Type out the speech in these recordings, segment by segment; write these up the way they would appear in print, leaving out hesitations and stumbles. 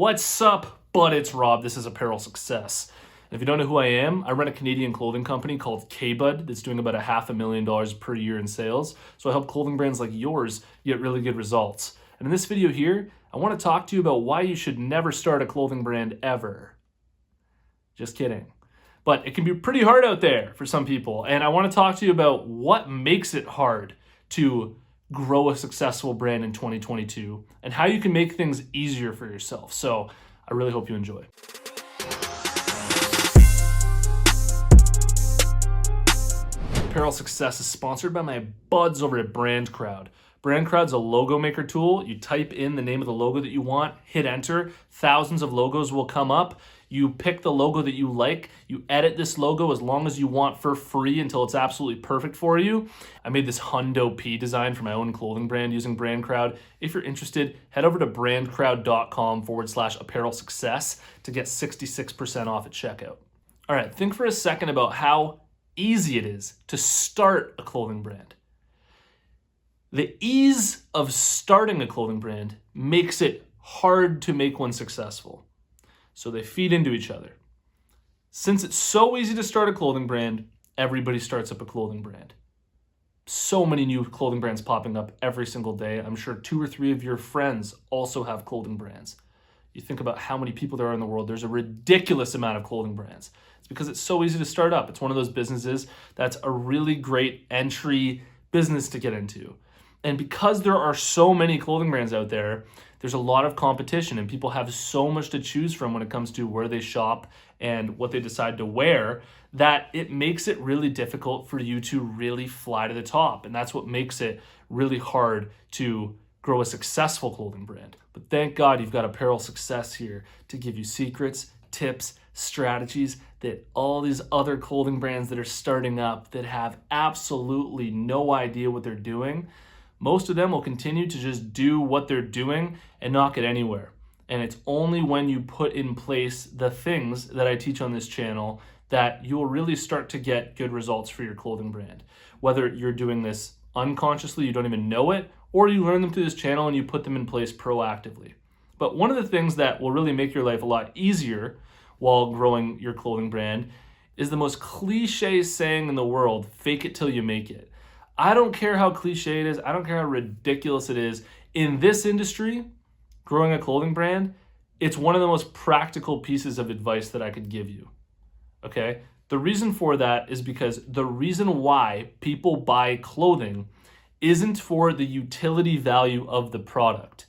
What's up, bud? It's Rob. This is Apparel Success. And if you don't know who I am, I run a Canadian clothing company called K-Bud that's doing about $500,000 per year in sales. So I help clothing brands like yours get really good results. And in this video here, I want to talk to you about why you should never start a clothing brand ever. Just kidding. But it can be pretty hard out there for some people. And I want to talk to you about what makes it hard to grow a successful brand in 2022 and how you can make things easier for yourself. So I really hope you enjoy. Apparel Success is sponsored by my buds over at BrandCrowd. BrandCrowd's a logo maker tool. You type in the name of the logo that you want, hit enter, thousands of logos will come up. You pick the logo that you like, you edit this logo as long as you want for free until it's absolutely perfect for you. I made this Hundo P design for my own clothing brand using BrandCrowd. If you're interested, head over to brandcrowd.com/apparel success to get 66% off at checkout. All right, think for a second about how easy it is to start a clothing brand. The ease of starting a clothing brand makes it hard to make one successful. So they feed into each other. Since it's so easy to start a clothing brand, everybody starts up a clothing brand. So many new clothing brands popping up every single day. I'm sure 2 or 3 of your friends also have clothing brands. You think about how many people there are in the world, there's a ridiculous amount of clothing brands. It's because it's so easy to start up. It's one of those businesses that's a really great entry business to get into. And because there are so many clothing brands out there, there's a lot of competition and people have so much to choose from when it comes to where they shop and what they decide to wear that it makes it really difficult for you to really fly to the top. And that's what makes it really hard to grow a successful clothing brand. But thank God you've got Apparel Success here to give you secrets, tips, strategies that all these other clothing brands that are starting up that have absolutely no idea what they're doing. Most of them will continue to just do what they're doing and not get anywhere. And it's only when you put in place the things that I teach on this channel that you'll really start to get good results for your clothing brand. Whether you're doing this unconsciously, you don't even know it, or you learn them through this channel and you put them in place proactively. But one of the things that will really make your life a lot easier while growing your clothing brand is the most cliche saying in the world, fake it till you make it. I don't care how cliche it is. I don't care how ridiculous it is. In this industry, growing a clothing brand, it's one of the most practical pieces of advice that I could give you, okay? The reason for that is because the reason why people buy clothing isn't for the utility value of the product,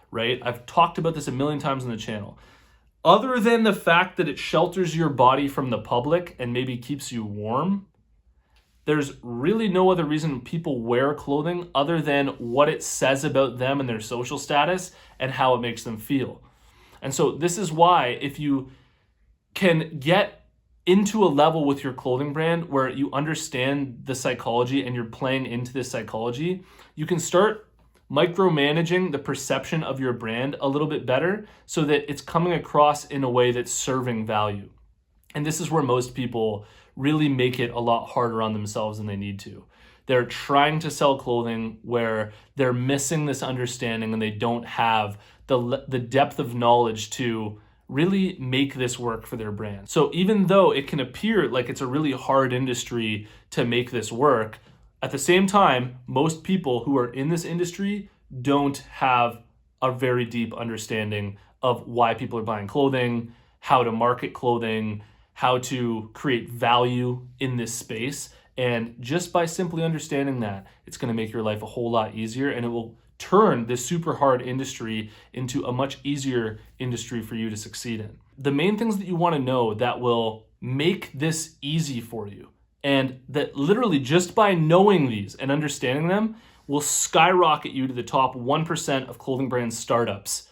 right? I've talked about this a million times on the channel. Other than the fact that it shelters your body from the public and maybe keeps you warm, there's really no other reason people wear clothing other than what it says about them and their social status and how it makes them feel. And so this is why if you can get into a level with your clothing brand where you understand the psychology and you're playing into this psychology, you can start micromanaging the perception of your brand a little bit better so that it's coming across in a way that's serving value. And this is where most people really make it a lot harder on themselves than they need to. They're trying to sell clothing where they're missing this understanding and they don't have the depth of knowledge to really make this work for their brand. So even though it can appear like it's a really hard industry to make this work, at the same time, most people who are in this industry don't have a very deep understanding of why people are buying clothing, how to market clothing, how to create value in this space. And just by simply understanding that, it's going to make your life a whole lot easier and it will turn this super hard industry into a much easier industry for you to succeed in. The main things that you want to know that will make this easy for you, and that literally just by knowing these and understanding them will skyrocket you to the top 1% of clothing brand startups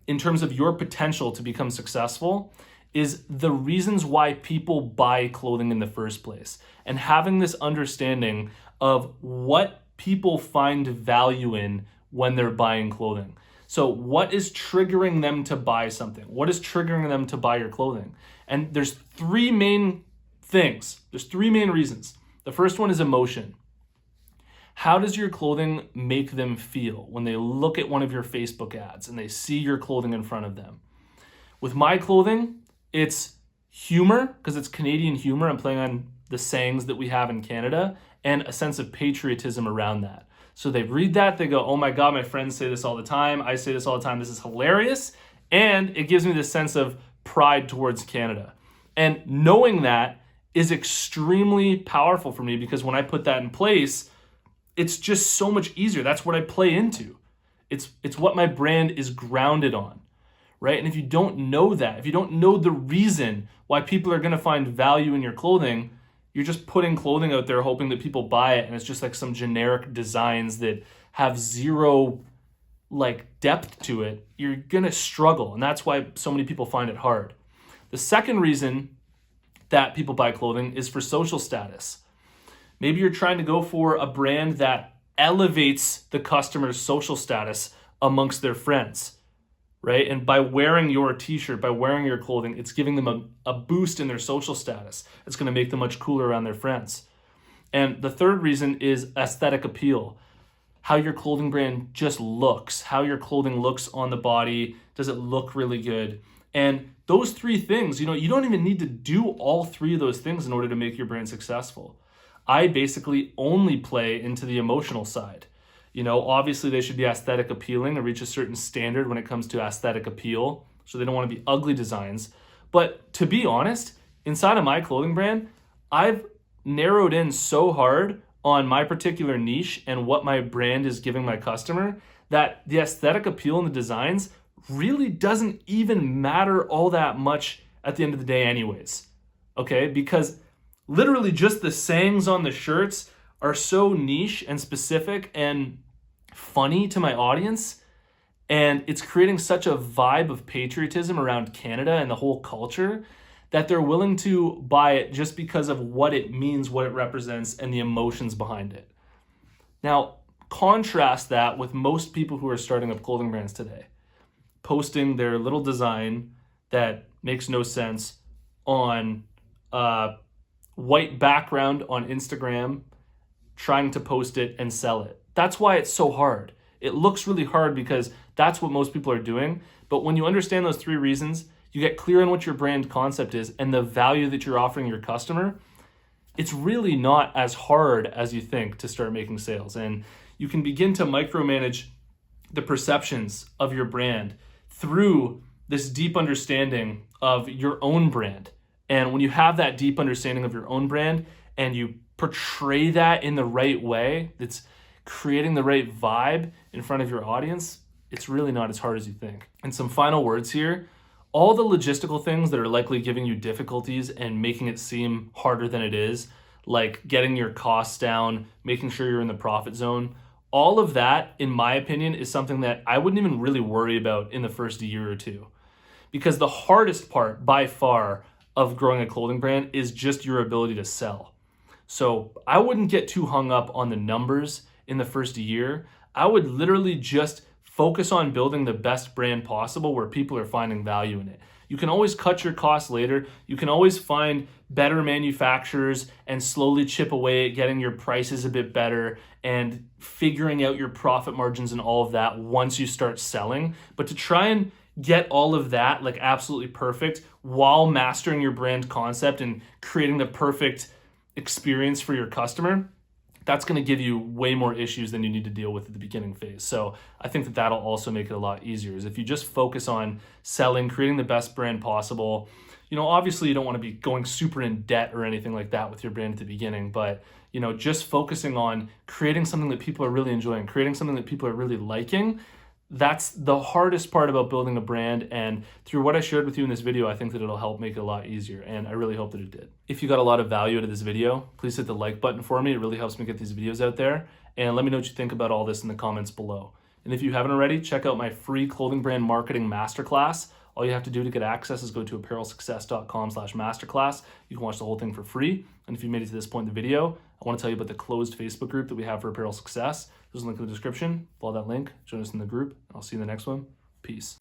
in terms of your potential to become successful, is the reasons why people buy clothing in the first place and having this understanding of what people find value in when they're buying clothing. So what is triggering them to buy something? What is triggering them to buy your clothing? And there's 3 main things. There's 3 main reasons. The first one is emotion. How does your clothing make them feel when they look at one of your Facebook ads and they see your clothing in front of them? With my clothing, it's humor, because it's Canadian humor. I'm playing on the sayings that we have in Canada, and a sense of patriotism around that. So they read that, they go, oh my God, my friends say this all the time. I say this all the time. This is hilarious. And it gives me this sense of pride towards Canada. And knowing that is extremely powerful for me, because when I put that in place, it's just so much easier. That's what I play into. It's what my brand is grounded on, right? And if you don't know that, if you don't know the reason why people are going to find value in your clothing, you're just putting clothing out there hoping that people buy it, and it's just like some generic designs that have zero like depth to it. You're going to struggle, and that's why so many people find it hard. The second reason that people buy clothing is for social status. Maybe you're trying to go for a brand that elevates the customer's social status amongst their friends, right? And by wearing your t-shirt, by wearing your clothing, it's giving them a boost in their social status. It's going to make them much cooler around their friends. And the third reason is aesthetic appeal. How your clothing brand just looks, how your clothing looks on the body. Does it look really good? And those three things, you don't even need to do all three of those things in order to make your brand successful. I basically only play into the emotional side. Obviously they should be aesthetic appealing or reach a certain standard when it comes to aesthetic appeal. So they don't want to be ugly designs. But to be honest, inside of my clothing brand, I've narrowed in so hard on my particular niche and what my brand is giving my customer that the aesthetic appeal in the designs really doesn't even matter all that much at the end of the day anyways. Okay? Because literally just the sayings on the shirts are so niche and specific and funny to my audience, and it's creating such a vibe of patriotism around Canada and the whole culture that they're willing to buy it just because of what it means, what it represents, and the emotions behind it. Now, contrast that with most people who are starting up clothing brands today, posting their little design that makes no sense on white background on Instagram, trying to post it and sell it. That's why it's so hard. It looks really hard because that's what most people are doing. But when you understand those three reasons, you get clear on what your brand concept is and the value that you're offering your customer, it's really not as hard as you think to start making sales. And you can begin to micromanage the perceptions of your brand through this deep understanding of your own brand. And when you have that deep understanding of your own brand and you portray that in the right way, that's creating the right vibe in front of your audience, it's really not as hard as you think. And some final words here. All the logistical things that are likely giving you difficulties and making it seem harder than it is, like getting your costs down, making sure you're in the profit zone, all of that, in my opinion, is something that I wouldn't even really worry about in the first year or two. Because the hardest part by far of growing a clothing brand is just your ability to sell. So I wouldn't get too hung up on the numbers in the first year. I would literally just focus on building the best brand possible where people are finding value in it. You can always cut your costs later. You can always find better manufacturers and slowly chip away at getting your prices a bit better and figuring out your profit margins and all of that once you start selling. But to try and get all of that like absolutely perfect while mastering your brand concept and creating the perfect experience for your customer, that's going to give you way more issues than you need to deal with at the beginning phase. So I think that that'll also make it a lot easier, is if you just focus on selling, creating the best brand possible. Obviously you don't want to be going super in debt or anything like that with your brand at the beginning, but just focusing on creating something that people are really enjoying, creating something that people are really liking. That's the hardest part about building a brand, and through what I shared with you in this video, I think that it'll help make it a lot easier, and I really hope that it did. If you got a lot of value out of this video, please hit the like button for me. It really helps me get these videos out there, and let me know what you think about all this in the comments below. And if you haven't already, check out my free clothing brand marketing masterclass. All you have to do to get access is go to apparelsuccess.com/masterclass. You can watch the whole thing for free. And if you made it to this point in the video, I want to tell you about the closed Facebook group that we have for Apparel Success. There's a link in the description. Follow that link, join us in the group, and I'll see you in the next one. Peace.